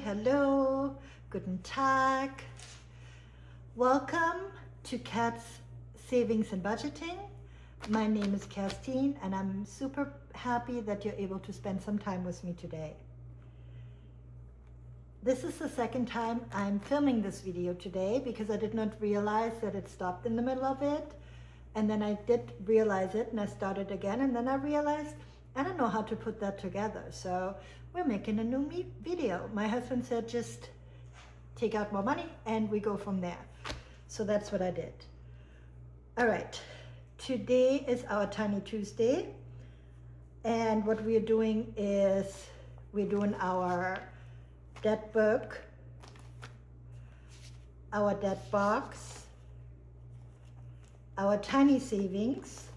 hello, guten Tag. Welcome to Kat's Savings and Budgeting. My name is Kerstin and I'm super happy that you're able to spend some time with me today. This is the second time I'm filming this video today because I did not realize that it stopped in the middle of it. And then I did realize it and I started again, and then I realized I don't know how to put that together. So we're making a new video. My husband said just take out more money and we go from there. So that's what I did. All right, today is our Tiny Tuesday. And what we're doing is we're doing our debt book, our debt box, our tiny savings.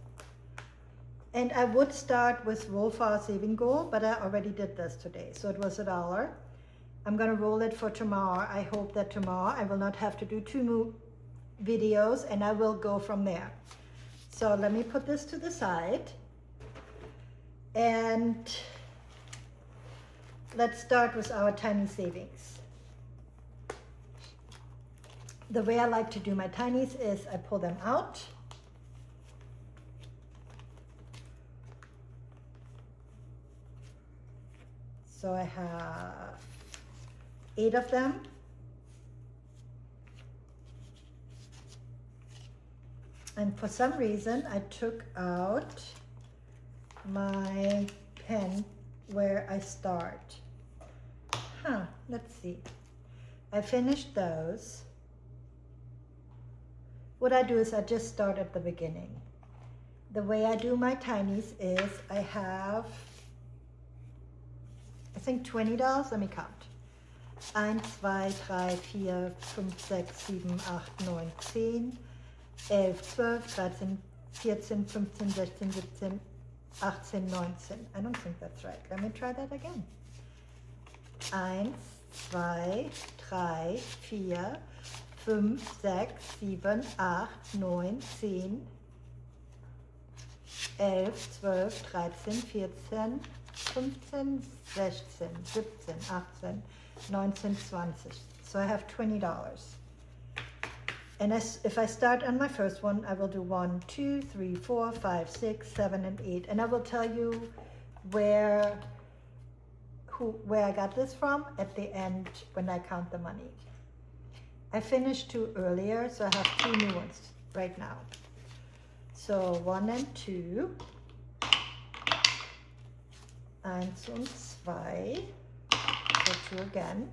And I would start with roll for our saving goal, but I already did this today. So it was $1. I'm gonna roll it for tomorrow. I hope that tomorrow I will not have to do 2 videos and I will go from there. So let me put this to the side. And let's start with our tiny savings. The way I like to do my tinies is I pull them out. So I have 8 of them. And for some reason, I took out my pen where I start. Let's see. I finished those. What I do is I just start at the beginning. The way I do my tinies is I have, I think $20. Let me count. 1, 2, 3, 4, 5, 6, 7, 8, 9, 10, 11, 12, 13, 14, 15, 16, 17, 18, 19. I don't think that's right. Let me try that again. 1, 2, 3, 4, 5, 6, 7, 8, 9, 10, 11, 12, 13, 14, 15, 16, 17, 18, 19, 20. So I have $20. And if I start on my first one, I will do 1, 2, 3, 4, 5, 6, 7, and 8. And I will tell you where I got this from at the end when I count the money. I finished 2 earlier, so I have 2 new ones right now. So 1 and 2. 1 und 2. So 2 again.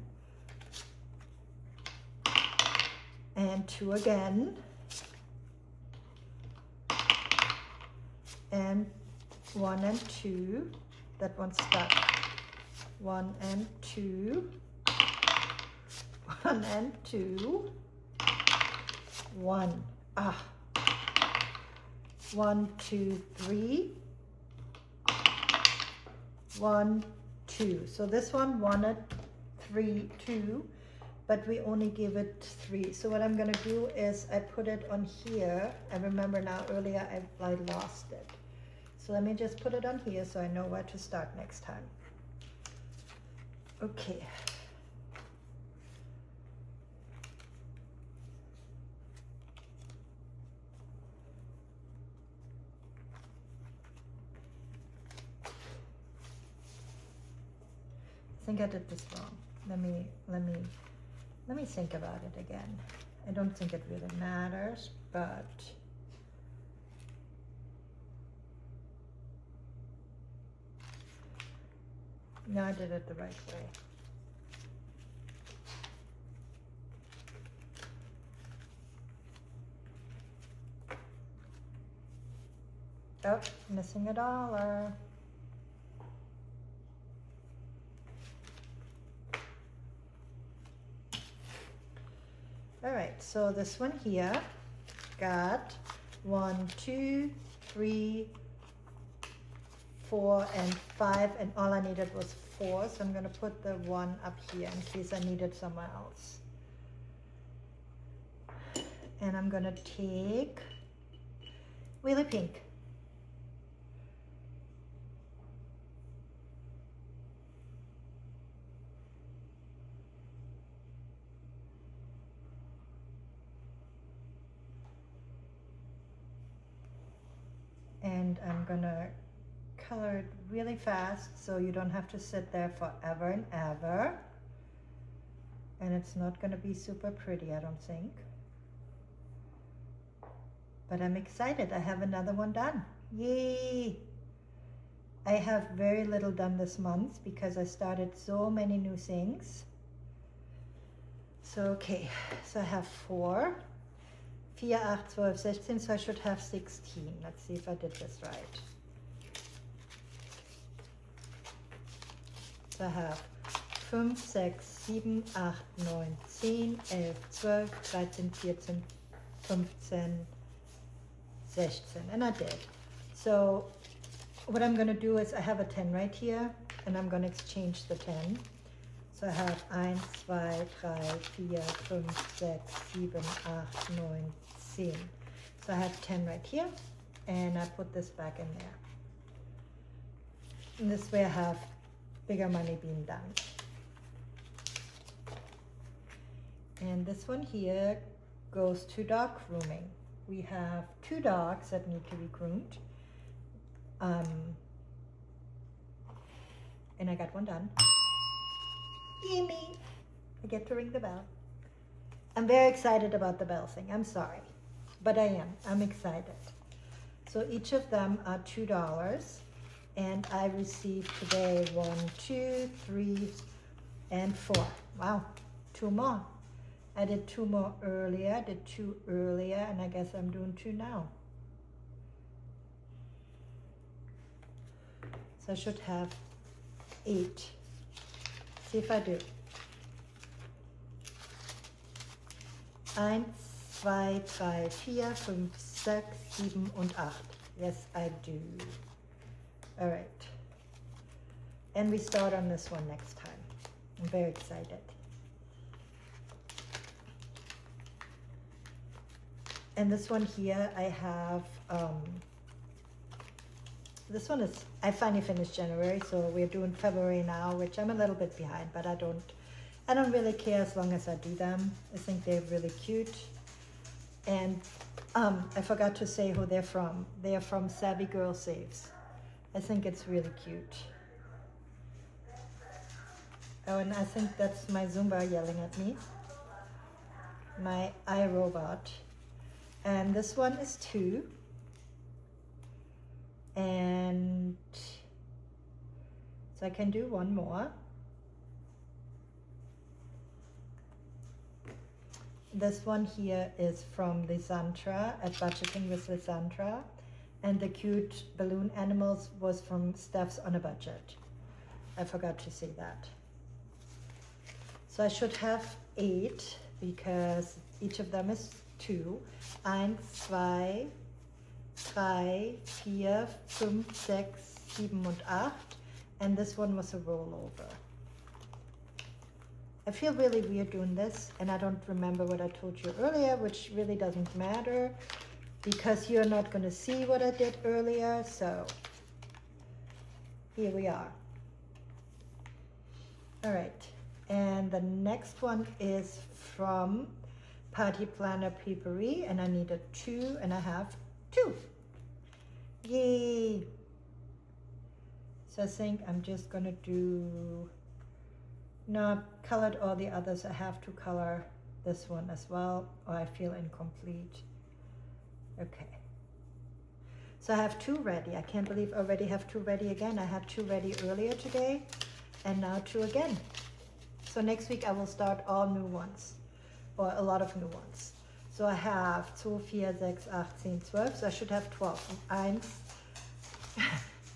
And 2 again. And 1 and 2. That one's stuck. 1 and 2. 1 and 2. 1. 1, 2, 3. 1, 2. So this one wanted 3, 2, but we only give it 3. So what I'm gonna do is I put it on here. I remember now earlier I lost it. So let me just put it on here so I know where to start next time. Okay. I think I did this wrong. Let me think about it again. I don't think it really matters, but no, I did it the right way. Oh, missing $1. All right, so this one here got 1, 2, 3, 4, and 5, and all I needed was 4, so I'm gonna put the 1 up here in case I need it somewhere else. And I'm gonna take Wheelie Pink. I'm gonna color it really fast so you don't have to sit there forever and ever. And it's not gonna be super pretty, I don't think. But I'm excited, I have another one done. Yay! I have very little done this month because I started so many new things. So okay, so I have 4, 4, 8, 12, 16, so I should have 16. Let's see if I did this right. So I have 5, 6, 7, 8, 9, 10, 11, 12, 13, 14, 15, 16, and I did. So what I'm going to do is I have a 10 right here, and I'm going to exchange the 10. So I have 1, 2, 3, 4, 5, 6, 7, 8, 9, 10. So I have 10 right here, and I put this back in there. And this way I have bigger money being done. And this one here goes to dog grooming. We have 2 dogs that need to be groomed. And I got one done. Gimme! I get to ring the bell. I'm very excited about the bell thing. I'm sorry, but I am. I'm excited. So each of them are $2, and I received today 1, 2, 3, and 4. Wow, 2 more. I did 2 more earlier. I did 2 earlier, and I guess I'm doing 2 now. So I should have 8. See if I do. 1, 2, 3, 4, 5, 6, 7 und 8. Yes, I do. All right. And we start on this one next time. I'm very excited. And this one here, I have, this one is, I finally finished January, so we're doing February now, which I'm a little bit behind, but I don't really care as long as I do them. I think they're really cute. And I forgot to say who they're from. They're from Savvy Girl Saves. I think it's really cute. Oh, and I think that's my Zumba yelling at me. My iRobot. And this one is 2. And so I can do one more. This one here is from Lisandra, at Budgeting with Lisandra. And the cute balloon animals was from Steph's on a Budget. I forgot to say that. So I should have 8 because each of them is 2. 1, 2, 3, 4, 5, 6, 7 und 8. And this one was a rollover. I feel really weird doing this, and I don't remember what I told you earlier, which really doesn't matter because you're not going to see what I did earlier. So here we are. All right. And the next one is from Party Planner Papery, and I needed 2, and I have 2. Yay! So I think I'm just gonna do, no, I've colored all the others. I have to color this one as well, or I feel incomplete. Okay. So I have 2 ready. I can't believe I already have 2 ready again. I had 2 ready earlier today, and now 2 again. So next week I will start all new ones, or a lot of new ones. So I have 2, 4, 6, 8, 10, 12. So I should have 12. 1,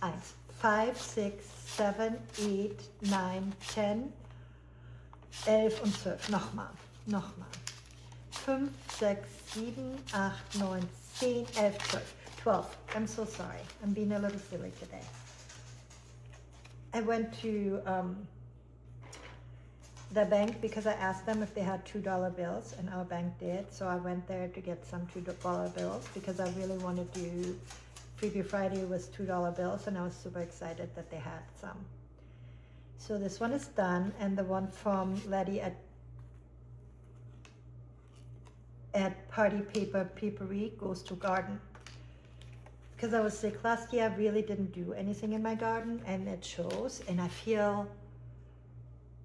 5, 6, 7, 8, 9, 10, 11 und 12. Nochmal. 5, 6, 7, 8, 9, 10, 11, 12. 12. I'm so sorry. I'm being a little silly today. I went to the bank because I asked them if they had $2 bills, and our bank did. So I went there to get some $2 bills because I really wanted to. Freebie Friday was $2 bills, and I was super excited that they had some. So this one is done, and the one from Letty at Party Papery goes to garden. because I was sick last year, I really didn't do anything in my garden, and it shows, and I feel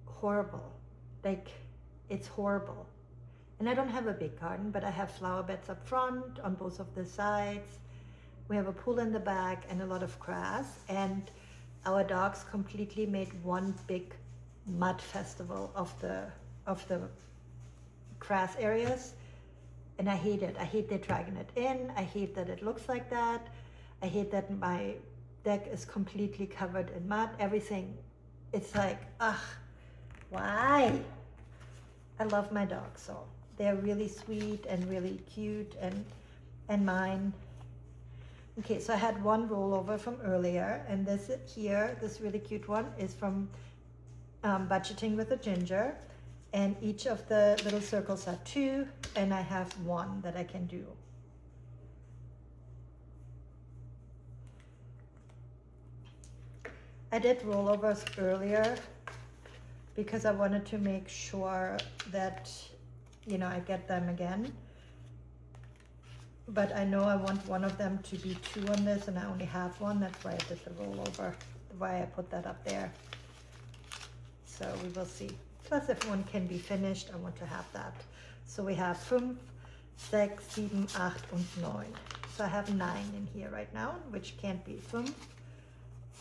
horrible. Like, it's horrible. And I don't have a big garden, but I have flower beds up front on both of the sides. We have a pool in the back and a lot of grass, and our dogs completely made one big mud festival of the grass areas, and I hate it. I hate they're dragging it in. I hate that it looks like that. I hate that my deck is completely covered in mud. Everything, it's like, ugh, why? I love my dogs, so they're really sweet and really cute, and mine. Okay, so I had one rollover from earlier, and this here, this really cute one, is from Budgeting with a Ginger, and each of the little circles are 2, and I have 1 that I can do. I did rollovers earlier because I wanted to make sure that, you know, I get them again. But I know I want one of them to be 2 on this, and I only have 1. That's why I did the rollover, why I put that up there. So we will see. Plus, if one can be finished, I want to have that. So we have 5, 6, 7, 8 und 9. So I have 9 in here right now, which can't be 5,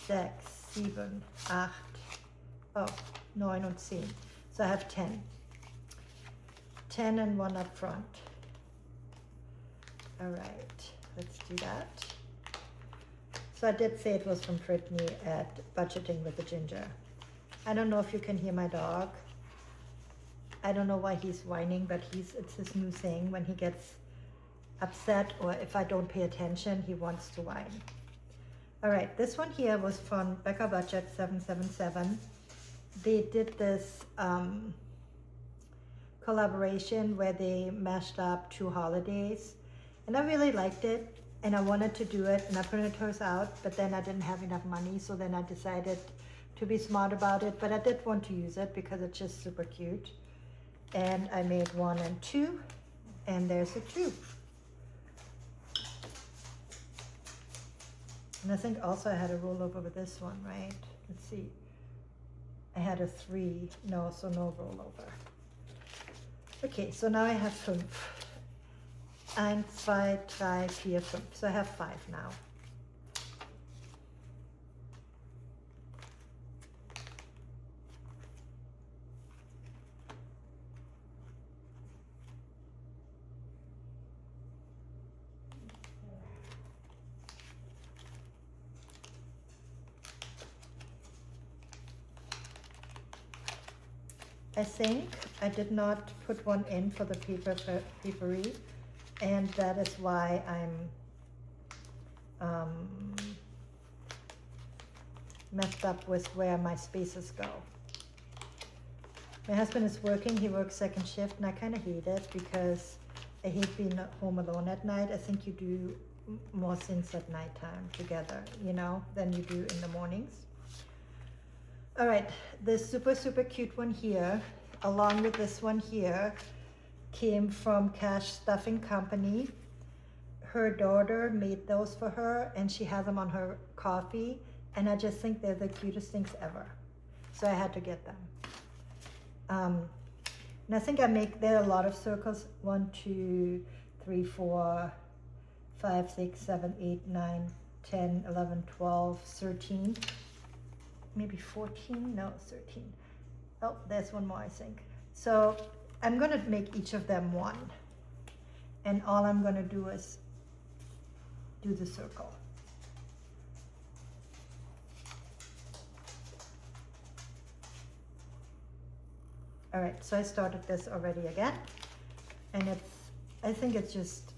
6, 7, 8, oh, 9 und 10. So I have 10. 10 and 1 up front. All right, let's do that. So I did say it was from Brittany at Budgeting with the Ginger. I don't know if you can hear my dog. I don't know why he's whining, but it's his new thing. When he gets upset or if I don't pay attention, he wants to whine. All right, this one here was from Becca Budget 777. They did this collaboration where they mashed up 2 holidays, and I really liked it, and I wanted to do it, and I printed hers out, but then I didn't have enough money, so then I decided to be smart about it, but I did want to use it because it's just super cute. And I made 1 and 2, and there's a 2. And I think also I had a rollover with this one, right? Let's see. I had a 3, no, so no rollover. Okay, so now I have 5. 1, 2, 3, 4, 5. So I have 5 now. I think I did not put one in for the papery, and that is why I'm messed up with where my spaces go. My husband is working, he works 2nd shift, and I kind of hate it because I hate being home alone at night. I think you do more things at nighttime together, you know, than you do in the mornings. All right, this super, super cute one here, along with this one here, came from Cash Stuffing Company. Her daughter made those for her, and she has them on her coffee, and I just think they're the cutest things ever. So I had to get them. And I think there are a lot of circles, 1, 2, 3, 4, 5, 6, 7, 8, 9, 10, 11, 12, 13. Maybe 14, no, 13. Oh, there's one more, I think. So I'm gonna make each of them 1. And all I'm gonna do is do the circle. All right, so I started this already again. And I think it's just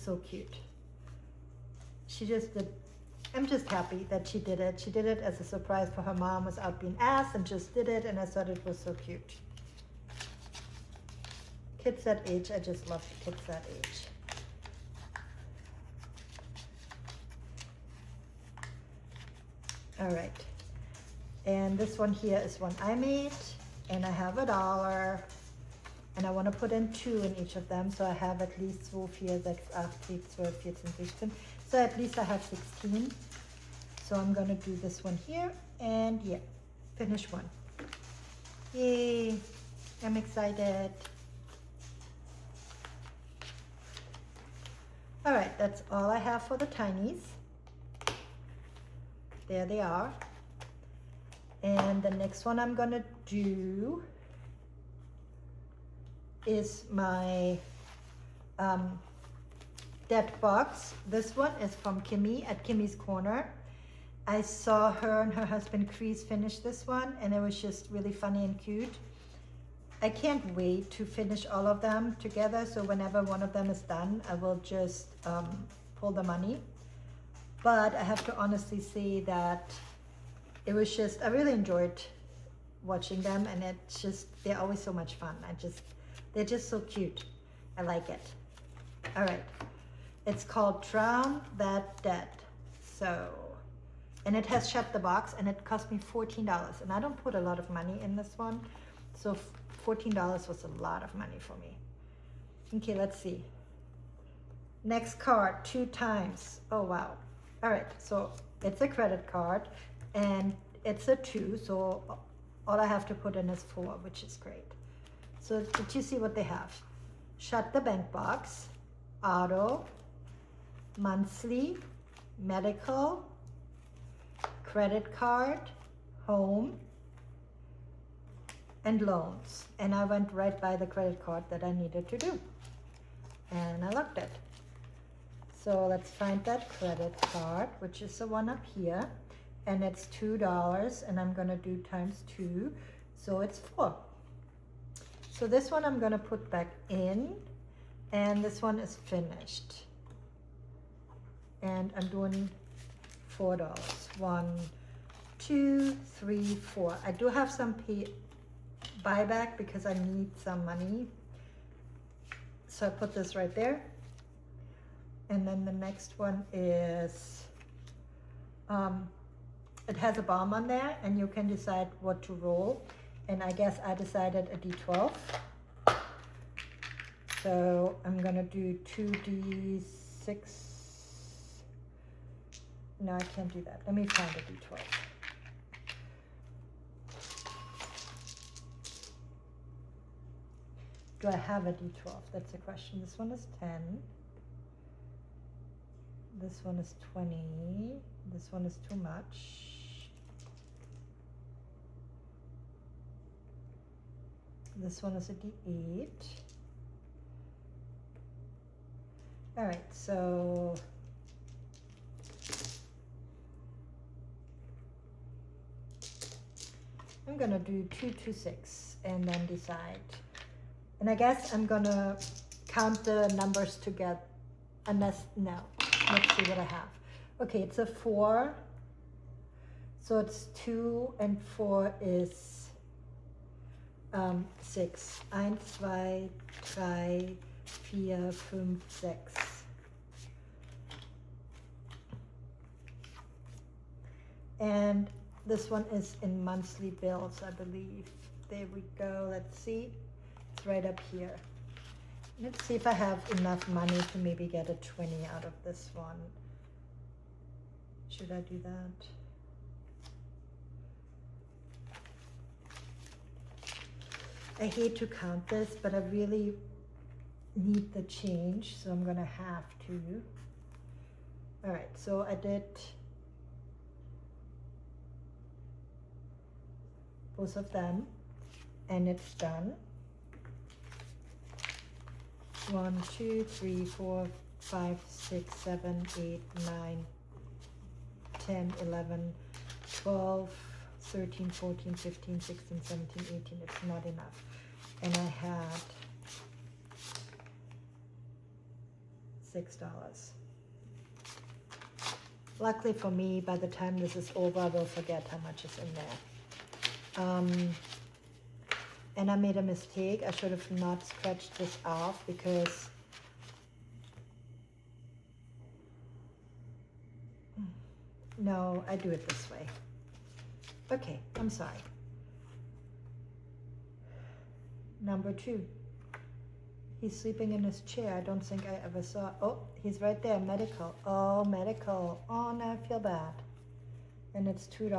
so cute. She just did. I'm just happy that she did it. She did it as a surprise for her mom, was out being asked, and just did it, and I thought it was so cute. Kids that age, I just love kids that age. All right, and this one here is one I made, and I have $1, and I want to put in 2 in each of them, so I have at least 2, 4, 6, 8, 10, 12, 14, 15, So at least I have 16. So I'm gonna do this one here, and yeah, finish one. Yay, I'm excited. All right, that's all I have for the tinies. There they are. And the next one I'm gonna do is my debt box. This one is from Kimmy at Kimmy's Corner. I saw her and her husband Chris finish this one, and it was just really funny and cute. I can't wait to finish all of them together, so whenever one of them is done, I will just pull the money. But I have to honestly say that it was just, I really enjoyed watching them, and it's just, they're always so much fun. They're just so cute. I like it. All right, it's called Drown That Debt. So, and it has Shut the Box, and it cost me $14, and I don't put a lot of money in this one, so $14 was a lot of money for me. Okay, let's see. Next card, 2 times. Oh wow. All right, so it's a credit card, and it's a 2, so all I have to put in is 4, which is great. So did you see what they have? Shut the Bank Box, auto, monthly, medical, credit card, home, and loans. And I went right by the credit card that I needed to do, and I locked it. So let's find that credit card, which is the one up here, and it's $2, and I'm gonna do times 2, so it's 4. So this one I'm gonna put back in, and this one is finished. And I'm doing $4. 1, 2, 3, 4. I do have some buyback because I need some money. So I put this right there. And then the next one is, it has a bomb on there, and you can decide what to roll. And I guess I decided a D12. So I'm gonna do 2D6. No, I can't do that. Let me find a D12. Do I have a D12? That's the question. This one is 10. This one is 20. This one is too much. This one is a D8. All right, so I'm gonna do 2, 2, 6, and then decide. And I guess I'm gonna count the numbers together, unless, no, let's see what I have. Okay, it's a 4, so it's 2 and 4 is 6. 1, 2, 3, 4, 5, 6. And this one is in monthly bills, I believe. There we go. Let's see. It's right up here. Let's see if I have enough money to maybe get a 20 out of this one. Should I do that? I hate to count this, but I really need the change, so I'm gonna have to. All right, so I did both of them, and it's done. 1, 2, 3, 4, 5, 6, 7, 8, 9, 10, 11, 12, 13, 14, 15, 16, 17, 18. It's not enough. And I had $6. Luckily for me, by the time this is over, I will forget how much is in there. And I made a mistake. I should have not scratched this off because no, I do it this way. Okay, I'm sorry. Number 2. He's sleeping in his chair. I don't think I ever saw. Oh, he's right there. Medical. Oh, medical. Oh, now I feel bad. And it's $2.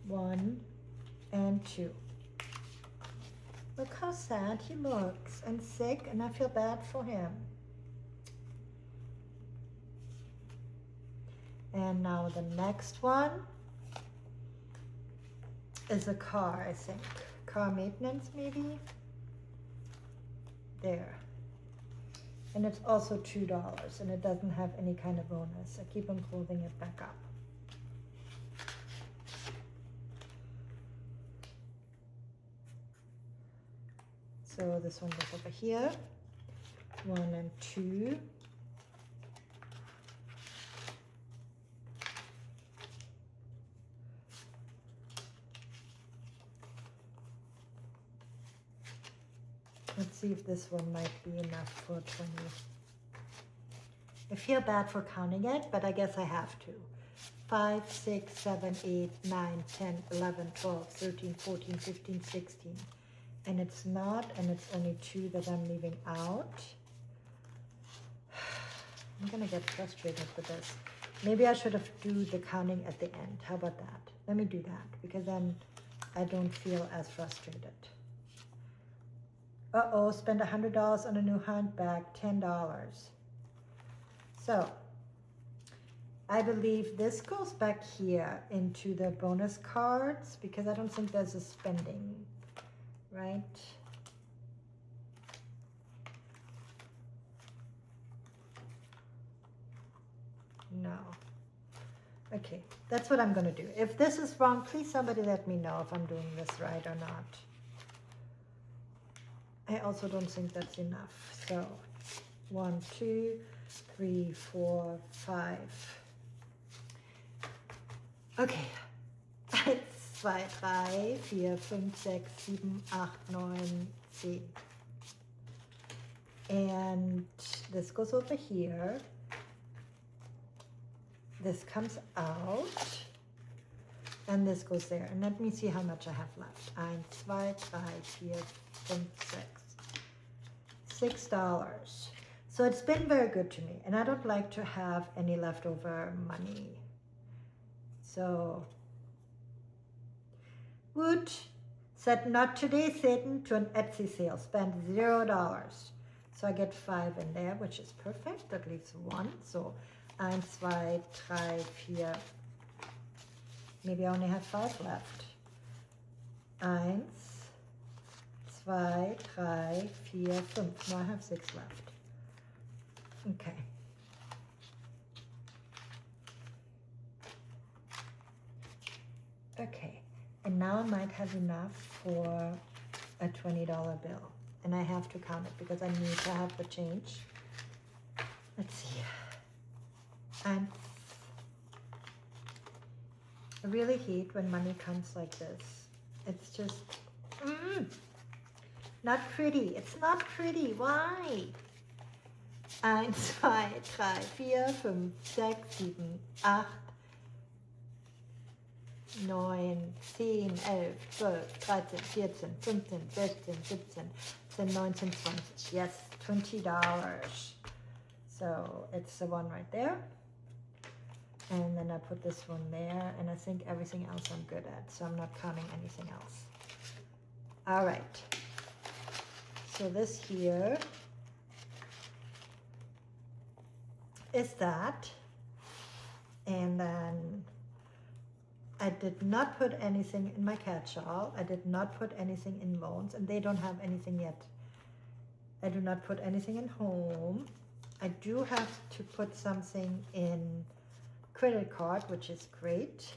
One and two. Look how sad he looks and sick, and I feel bad for him. And now the next one is a car, I think. Car maintenance, maybe? There. And it's also $2, and it doesn't have any kind of bonus. I keep on closing it back up. So this one goes over here. 1 and 2. Let's see if this one might be enough for 20. I feel bad for counting it, but I guess I have to. 5, 6, 7, 8, 9, 10, 11, 12, 13, 14, 15, 16. And it's not, and it's only 2 that I'm leaving out. I'm gonna get frustrated with this. Maybe I should have do the counting at the end. How about that? Let me do that, because then I don't feel as frustrated. Uh-oh, spend $100 on a new handbag, $10. So, I believe this goes back here into the bonus cards, because I don't think there's a spending, right? No. Okay, that's what I'm gonna do. If this is wrong, please somebody let me know if I'm doing this right or not. I also don't think that's enough. So 1, 2, 3, 4, 5. Okay. 1, 2, 3, 4, 5, 6, 7, 8, 9, 10. And this goes over here. This comes out. And this goes there. And let me see how much I have left. 1, 2, 3, 4, 5, 6. $6. So it's been very good to me, and I don't like to have any leftover money. So, would said not today, Satan, to an Etsy sale. Spend $0. So I get 5 in there, which is perfect. That leaves 1. So 1, 2, 3, 4. Maybe I only have 5 left. 1, 2, 3, 4, 5. Now I have 6 left. Okay. Okay. And now I might have enough for a $20 bill. And I have to count it because I need to have the change. Let's see. And I really hate when money comes like this. It's just not pretty. It's not pretty. Why? 1, 2, 3, 4, 5, 6, 7, 8, 9, 10, 11, 12, 13, 14, 15, 16, 17, 18, 19, 20. Yes, $20. So it's the one right there. And then I put this one there, and I think everything else I'm good at, so I'm not counting anything else. All right. So this here is that. And then I did not put anything in my catch-all. I did not put anything in loans, and they don't have anything yet. I do not put anything in home. I do have to put something in credit card, which is great.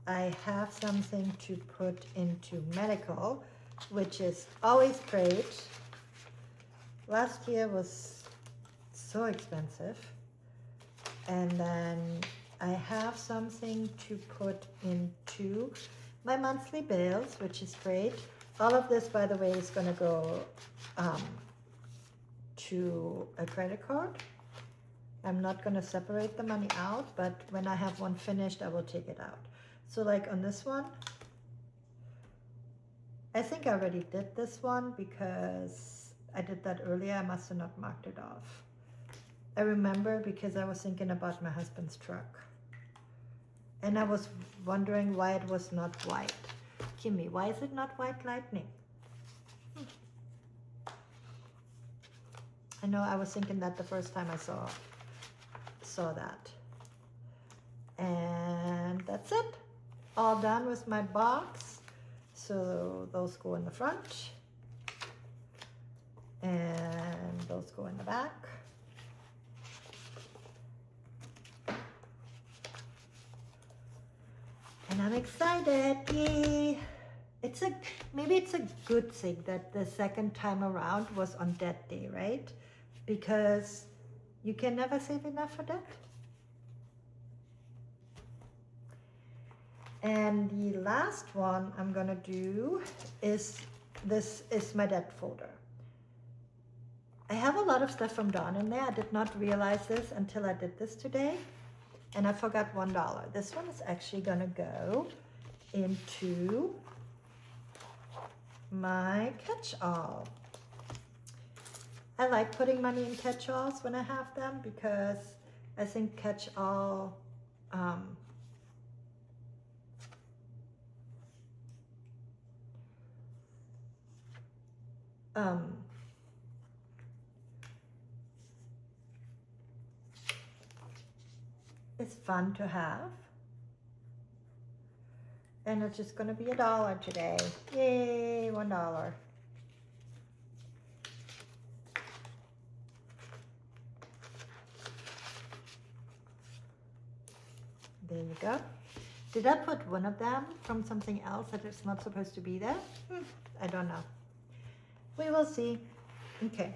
I have something to put into medical, which is always great. Last year was so expensive. And then I have something to put into my monthly bills, which is great. All of this, by the way, is going to go to a credit card. I'm not going to separate the money out, but when I have one finished, I will take it out. So like on this one, I think I already did this one because I did that earlier. I must have not marked it off. I remember because I was thinking about my husband's truck. And I was wondering why it was not white. Kimmy, why is it not white lightning? I know I was thinking that the first time I saw that. And that's it. All done with my box. So those go in the front. And those go in the back. And I'm excited, yay! Maybe it's a good thing that the second time around was on that day, right? Because you can never save enough for that. And the last one I'm gonna do is, this is my debt folder. I have a lot of stuff from Dawn in there. I did not realize this until I did this today. And I forgot $1. This one is actually gonna go into my catch-all. I like putting money in catch-alls when I have them because I think catch-all it's fun to have, and it's just going to be $1 today. Yay, $1. There you go. Did I put one of them from something else that is not supposed to be there? I don't know. We will see. Okay,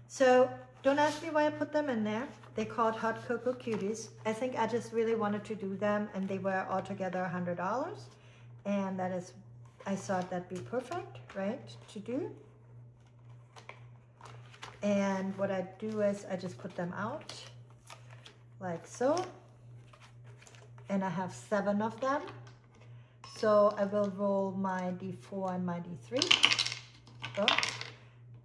so don't ask me why I put them in there. They're called Hot Cocoa Cuties. I think I just really wanted to do them, and they were altogether $100. And that is, I thought that'd be perfect, right, to do. And what I do is I just put them out like so. And I have 7 of them. So I will roll my D4 and my D3. Oh.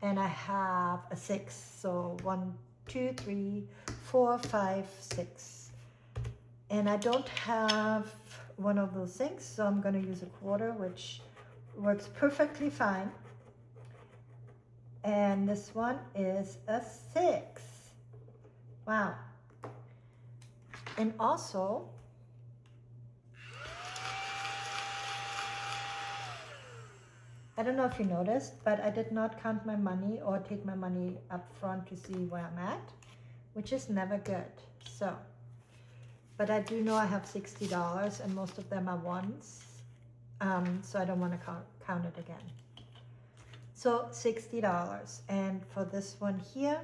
And I have a 6. So 1, 2, 3, 4, 5, 6. And I don't have one of those things, so I'm going to use a quarter, which works perfectly fine. And this one is a 6. Wow. And also, I don't know if you noticed, but I did not count my money or take my money up front to see where I'm at, which is never good. So, but I do know I have $60 and most of them are ones, so I don't want to count it again. So $60, and for this one here,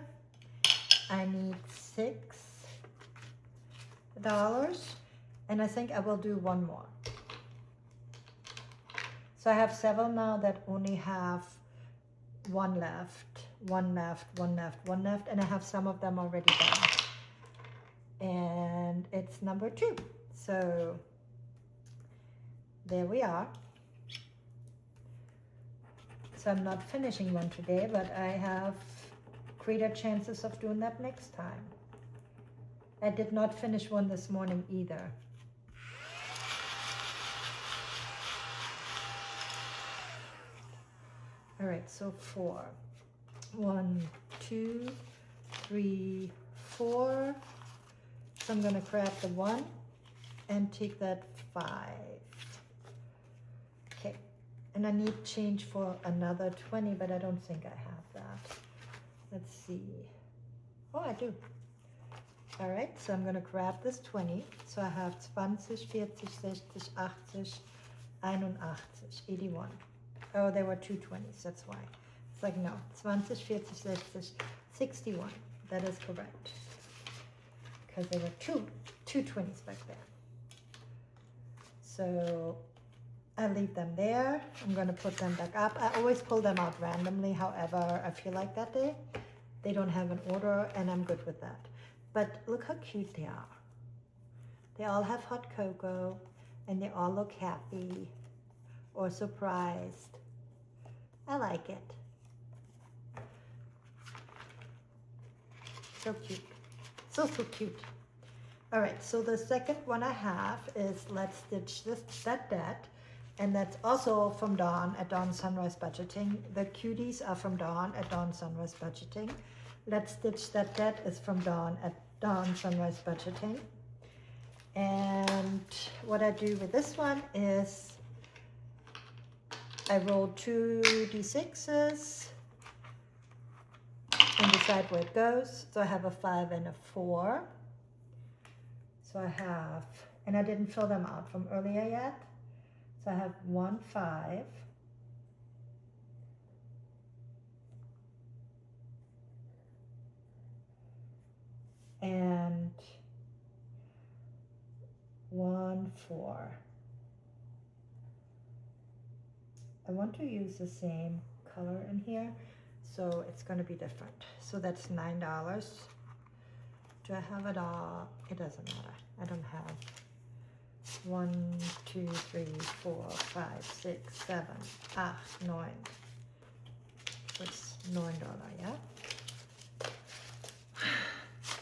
I need $6, and I think I will do one more. So I have several now that only have one left, and I have some of them already done. And it's number 2. So there we are. So I'm not finishing one today, but I have greater chances of doing that next time. I did not finish one this morning either. All right, so 4. 1, 2, 3, 4. So I'm going to grab the 1 and take that 5. Okay, and I need change for another 20, but I don't think I have that. Let's see. Oh, I do. All right, so I'm going to grab this 20. So I have 20, 40, 60, 80, 81. 81. Oh, there were 2 20s, that's why. It's like, no, 20, 40, 60, 61. That is correct. Because there were two 20s back there. So I leave them there. I'm gonna put them back up. I always pull them out randomly, however I feel like that day. They don't have an order and I'm good with that. But look how cute they are. They all have hot cocoa and they all look happy or surprised. I like it. So cute. So cute. All right, so the second one I have is Let's Stitch This, That. And that's also from Dawn at Dawn Sunrise Budgeting. The cuties are from Dawn at Dawn Sunrise Budgeting. Let's Stitch That is from Dawn at Dawn Sunrise Budgeting. And what I do with this one is I roll 2 d6s and decide where it goes. So I have a 5 and a 4. So I have, and I didn't fill them out from earlier yet. So I have 1 5, and 1 4. I want to use the same color in here, so it's going to be different. So that's $9. Do I have it all? It doesn't matter. I don't have 1, 2, 3, 4, 5, 6, 7, 8, 9. It's $9, yeah?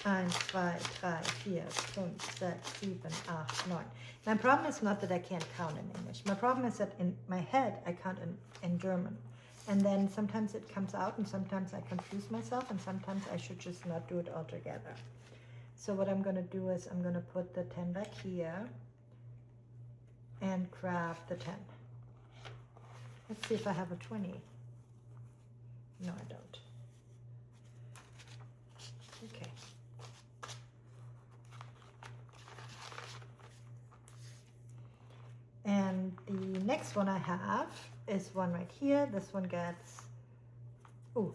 1, 2, 3, 4, 5, 6, 7, 8, 9. My problem is not that I can't count in English. My problem is that in my head I count in German. And then sometimes it comes out and sometimes I confuse myself and sometimes I should just not do it altogether. So what I'm going to do is I'm going to put the 10 back here and grab the 10. Let's see if I have a 20. No, I don't. Okay. And the next one I have is one right here. This one gets, ooh,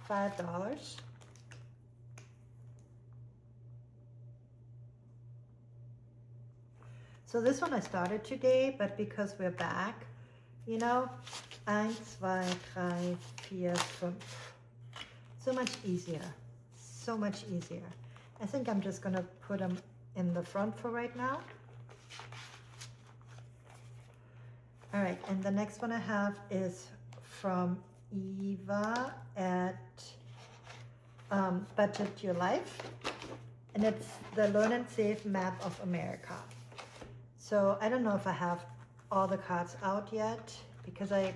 $5. So this one I started today, but because we're back, you know, 1, 2, 3, 4, 5. So much easier. So much easier. I think I'm just going to put them in the front for right now. All right, and the next one I have is from Eva at Budget Your Life. And it's the Learn and Save Map of America. So I don't know if I have all the cards out yet because I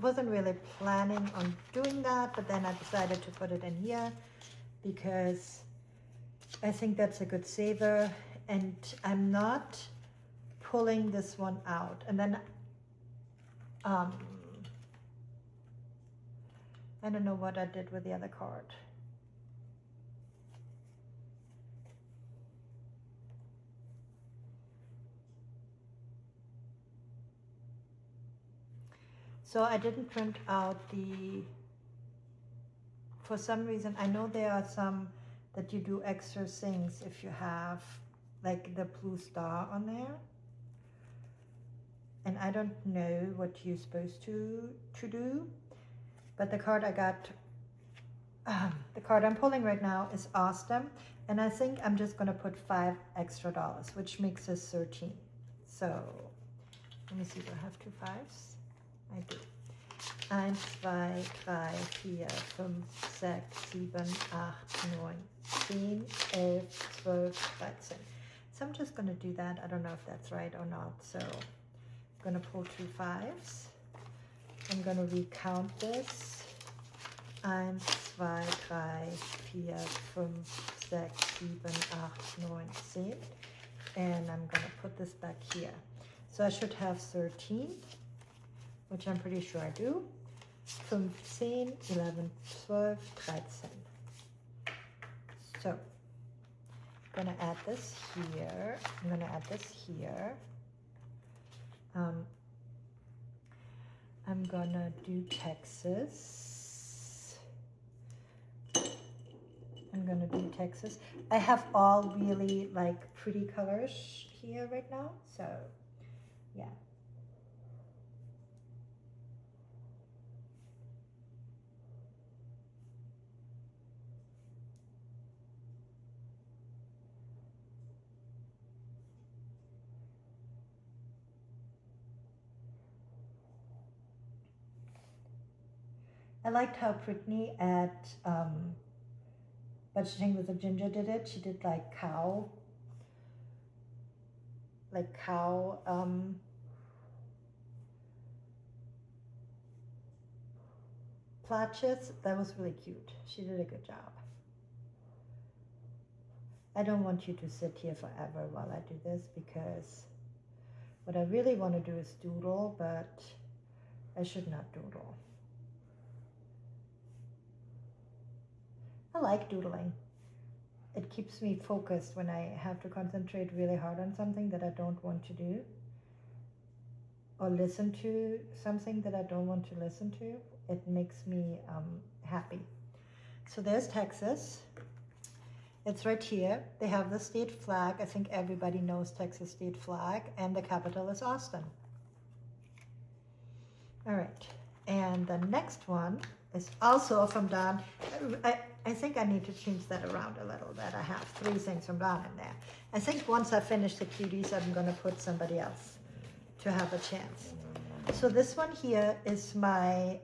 wasn't really planning on doing that, but then I decided to put it in here because I think that's a good saver and I'm not pulling this one out. And then I don't know what I did with the other card. So I didn't print out the, for some reason, I know there are some that you do extra things if you have like the blue star on there. And I don't know what you're supposed to do, but the card I got, the card I'm pulling right now is awesome. And I think I'm just gonna put $5 extra, which makes us 13. So let me see, do I have 2 5s? I do. 1, 2, 3, 4, 5, 6, 7, 8, 9, 10, 11, 12, 13. So I'm just going to do that. I don't know if that's right or not. So I'm going to pull 2 5s. I'm going to recount this. 1, 2, 3, 4, 5, 6, 7, 8, 9, 10. And I'm going to put this back here. So I should have 13. Which I'm pretty sure I do. 15, 11, 12, 13. So, I'm gonna add this here. I'm gonna add this here. I'm gonna do Texas. I'm gonna do Texas. I have all really like pretty colors here right now, so yeah. I liked how Brittany at Budgeting with a Ginger did it. She did like cow plotches. That was really cute. She did a good job. I don't want you to sit here forever while I do this, because what I really want to do is doodle, but I should not doodle. I like doodling. It keeps me focused when I have to concentrate really hard on something that I don't want to do, or listen to something that I don't want to listen to. It makes me happy. So there's Texas. It's right here. They have the state flag. I think everybody knows Texas state flag, and the capital is Austin. All right, and the next one is also from Dawn. I think I need to change that around a little bit. I have 3 things from Dawn in there. I think once I finish the cuties, I'm gonna put somebody else to have a chance. So this one here is my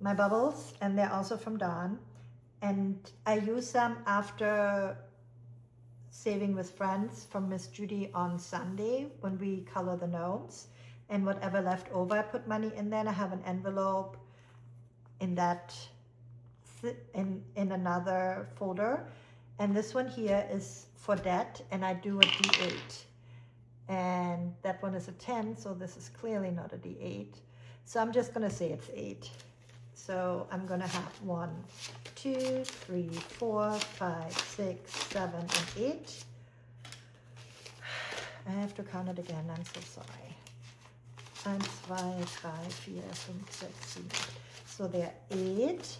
my bubbles, and they're also from Dawn, and I use them after Saving with Friends from Miss Judy on Sunday when we color the gnomes, and whatever left over I put money in there, and I have an envelope in that in another folder, and this one here is for debt, and I do a D8, and that one is a 10, so this is clearly not a D8, so I'm just gonna say it's 8. So I'm gonna have 1, 2, 3, 4, 5, 6, 7, and 8. I have to count it again, I'm so sorry. 1, 2, 3, 4, 5, 6, 7. So there are 8.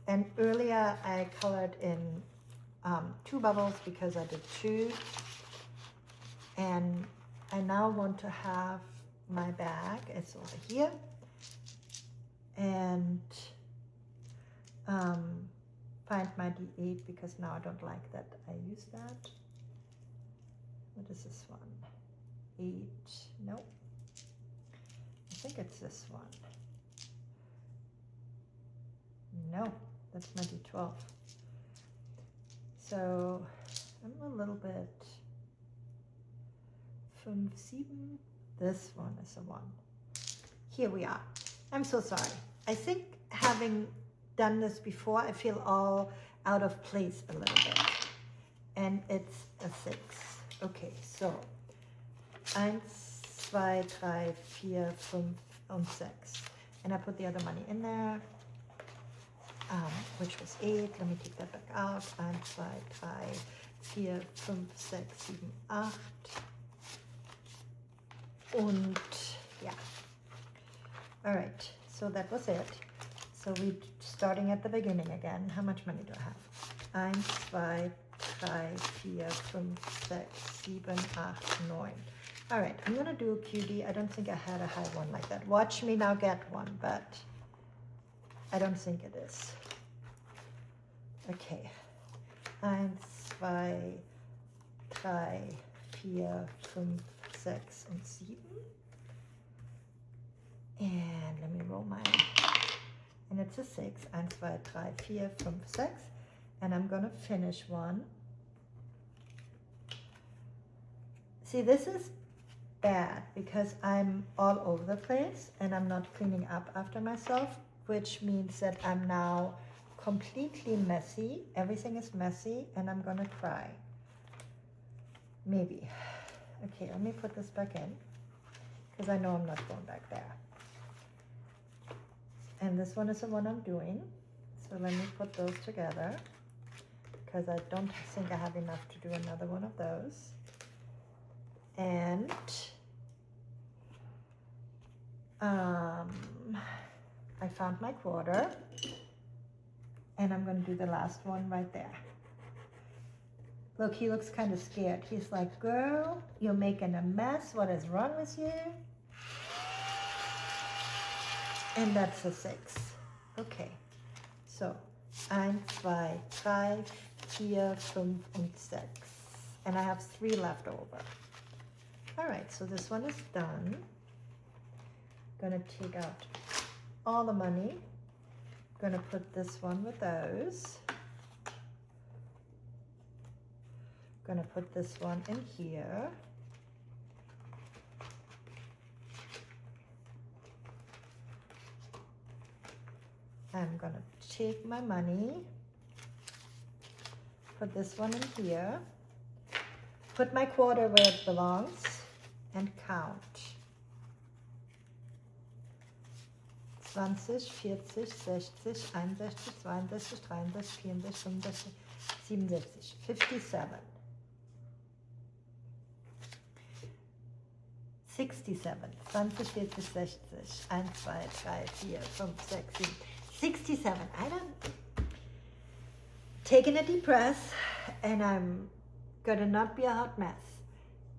And earlier I colored in 2 bubbles because I did 2. And I now want to have my bag, it's over here. And find my D8 because now I don't like that I use that. What is this one? 8, nope. I think it's this one. No, that's my D12. So I'm a little bit from 7. This one is a 1. Here we are. I'm so sorry. I think having done this before, I feel all out of place a little bit. And it's a 6. Okay, so 1, 2, 3, 4, 5, and 6. And I put the other money in there, which was 8. Let me take that back out. 1, 2, 3, 4, 5, 6, 7, 8. Und yeah. All right, so that was it. So we're starting at the beginning again. How much money do I have? 1, 2, 3, 4, 5, 6, 7, 8, 9. All right, I'm gonna do a cutie. I don't think I had a high one like that. Watch me now get one, but I don't think it is. Okay. 1, 2, 3, 4, 5, 6, and 7. And let me roll mine. And it's a 6. 1, 2, 3, 4, 5, 6. And I'm gonna finish one. See, this is bad because I'm all over the place and I'm not cleaning up after myself, which means that I'm now completely messy. Everything is messy and I'm gonna cry. Maybe. Okay, let me put this back in because I know I'm not going back there. And this one is the one I'm doing. So let me put those together because I don't think I have enough to do another one of those. And I found my quarter, and I'm going to do the last one right there. Look, he looks kind of scared. He's like, girl, you're making a mess. What is wrong with you? And that's a 6. Okay, so 1, 2, 3, 4, 5 und 6. And I have 3 left over. All right, so this one is done. Gonna take out all the money. Gonna put this one with those. Gonna put this one in here. I'm gonna take my money, put this one in here, put my quarter where it belongs, and count. 20, 40, 60, 61, 62, 63, 64, 65, 67, 57. 67, 20, 40, 60, 1, 2, 3, 4, 5, 6, 7, 67. I don't, taking a deep breath, and I'm gonna not be a hot mess.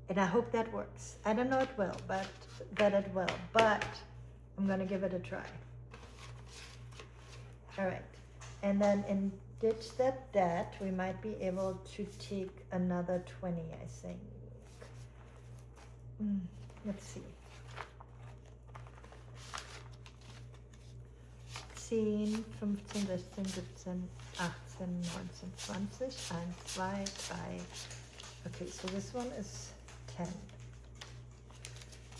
And I hope that works. I don't know it will, but I'm gonna give it a try. All right, and then in Ditch That Debt, we might be able to take another 20, I think. Let's see. 10, 15, 16, 17, 18, 19, 20, 1, 2, 3. Okay, so this one is 10.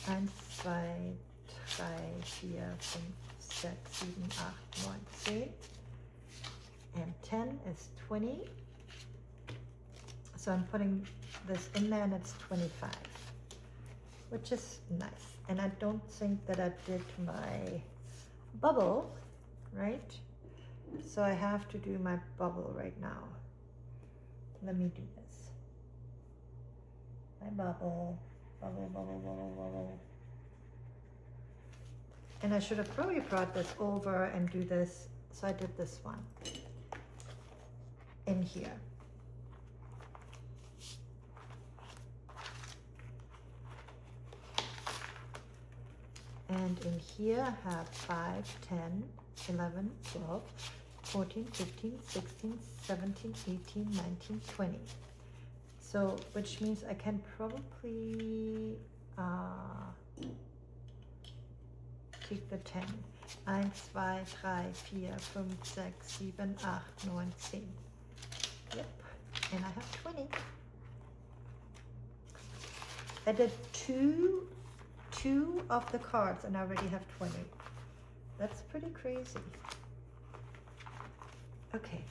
1, 2, 3, 4, 5, 6, 7, 8, 9, 10. And 10 is 20. So I'm putting this in there, and it's 25, which is nice. And I don't think that I did my bubble, right? So I have to do my bubble right now. Let me do this. My bubble, bubble, bubble, bubble, bubble. And I should have probably brought this over and do this. So I did this one in here. And in here I have 5, 10, 11, 12, 14, 15, 16, 17, 18, 19, 20. So, which means I can probably take the 10. 1, 2, 3, 4, 5, 6, 7, 8, 9, 10. Yep, and I have 20. I did two of the cards and I already have 20. That's pretty crazy. Okay.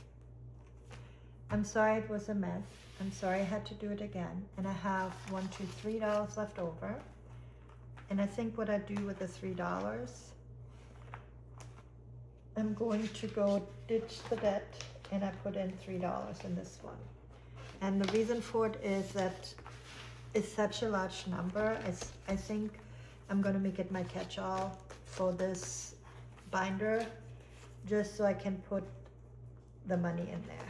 I'm sorry it was a mess. I'm sorry I had to do it again. And I have $1, $2, $3 left over. And I think what I do with the $3, I'm going to go ditch the debt, and I put in $3 in this one. And the reason for it is that it's such a large number. I think I'm going to make it my catch-all for this binder, just so I can put the money in there.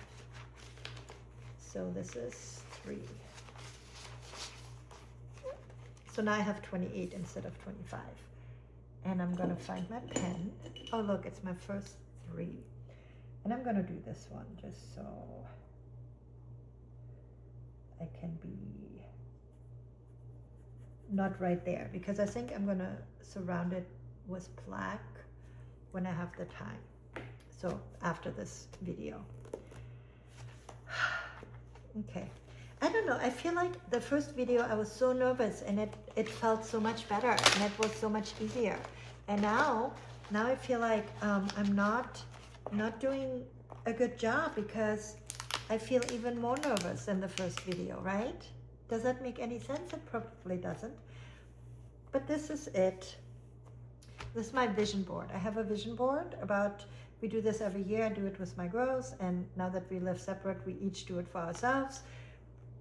So this is 3. So now I have 28 instead of 25. And I'm going to find my pen. Oh, look, it's my first 3. And I'm going to do this one just so I can be not right there, because I think I'm going to surround it with black when I have the time. So after this video. Okay. I don't know. I feel like the first video I was so nervous, and it felt so much better, and it was so much easier. And now I feel like I'm not doing a good job, because I feel even more nervous than the first video, right? Does that make any sense? It probably doesn't. But this is it. This is my vision board. I have a vision board about, we do this every year. I do it with my girls, and now that we live separate, we each do it for ourselves.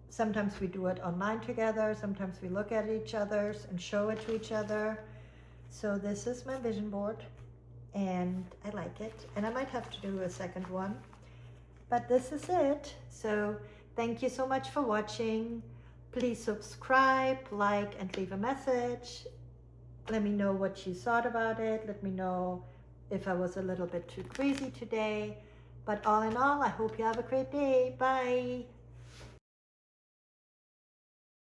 Sometimes we do it online together. Sometimes we look at each other's and show it to each other. So this is my vision board, and I like it, and I might have to do a second one, but this is it. So thank you so much for watching. Please subscribe, like, and leave a message. Let me know what you thought about it. Let me know if I was a little bit too crazy today. But all in all, I hope you have a great day. Bye.